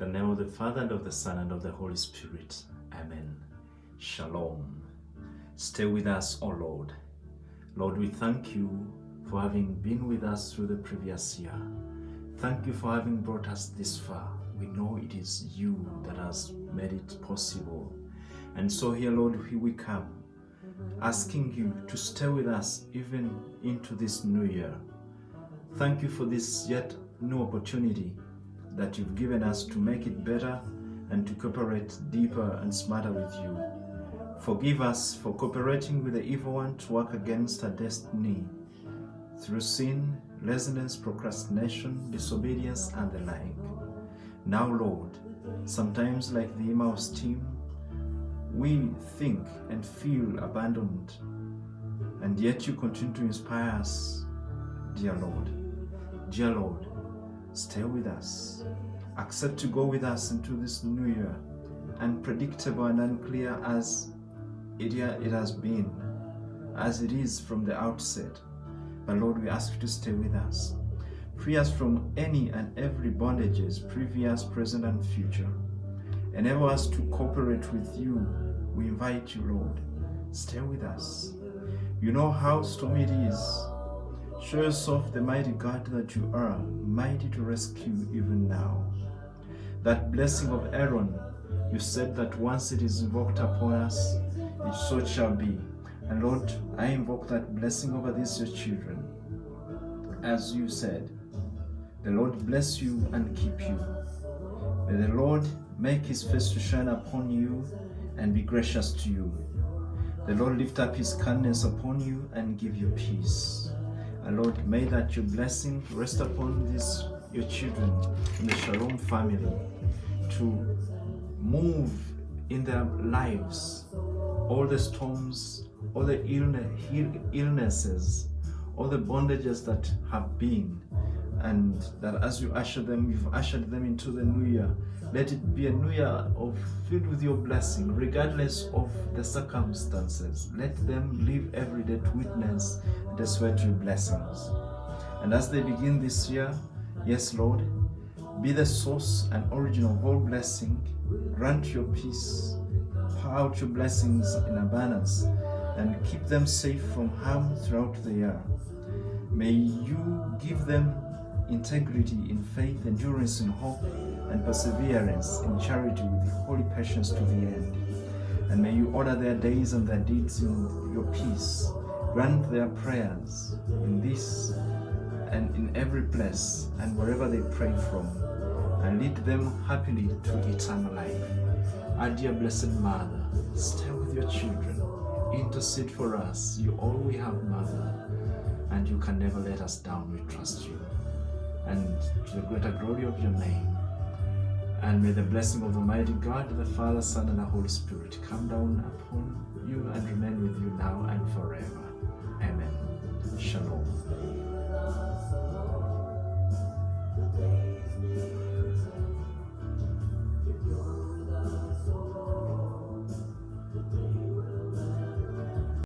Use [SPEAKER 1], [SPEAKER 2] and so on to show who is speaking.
[SPEAKER 1] In the name of the Father, and of the Son, and of the Holy Spirit. Amen. Shalom. Stay with us, O Lord. Lord, we thank you for having been with us through the previous year. Thank you for having brought us this far. We know it is you that has made it possible. And so here, Lord, here we come, asking you to stay with us even into this new year. Thank you for this yet new opportunity that you've given us to make it better and to cooperate deeper and smarter with you. Forgive us for cooperating with the evil one to work against our destiny through sin, laziness, procrastination, disobedience, and the like. Now, Lord, sometimes like the Emmaus team, we think and feel abandoned, and yet you continue to inspire us. Dear Lord, stay with us. Accept to go with us into this new year, unpredictable and unclear as it has been, as it is from the outset. But Lord, we ask you to stay with us. Free us from any and every bondages, previous, present, and future. Enable us to cooperate with you. We invite you, Lord. Stay with us. You know how stormy it is. Show yourself the mighty God that you are, mighty to rescue even now. That blessing of Aaron, you said that once it is invoked upon us, it so shall be. And Lord, I invoke that blessing over these your children. As you said, the Lord bless you and keep you. May the Lord make his face to shine upon you and be gracious to you. The Lord lift up his kindness upon you and give you peace. And Lord, may that your blessing rest upon these your children in the Shalom family to move in their lives all the storms, all the illnesses, all the bondages that have been, and that as you usher them, you've ushered them into the new year. Let it be a new year filled with your blessing, regardless of the circumstances. Let them live every day to witness and to swear to your blessings. And as they begin this year, yes, Lord, be the source and origin of all blessing. Grant your peace, pour out your blessings in abundance, and keep them safe from harm throughout the year. May you give them integrity in faith, endurance in hope, and perseverance in charity with holy patience to the end. And may you order their days and their deeds in your peace. Grant their prayers in this and in every place and wherever they pray from, and lead them happily to eternal life. Our dear Blessed Mother, stay with your children. Intercede for us. You all we have, Mother, and you can never let us down. We trust you. And to the greater glory of your name. And may the blessing of the mighty God, the Father, Son, and the Holy Spirit come down upon you and remain with you now and forever. Amen. Shalom.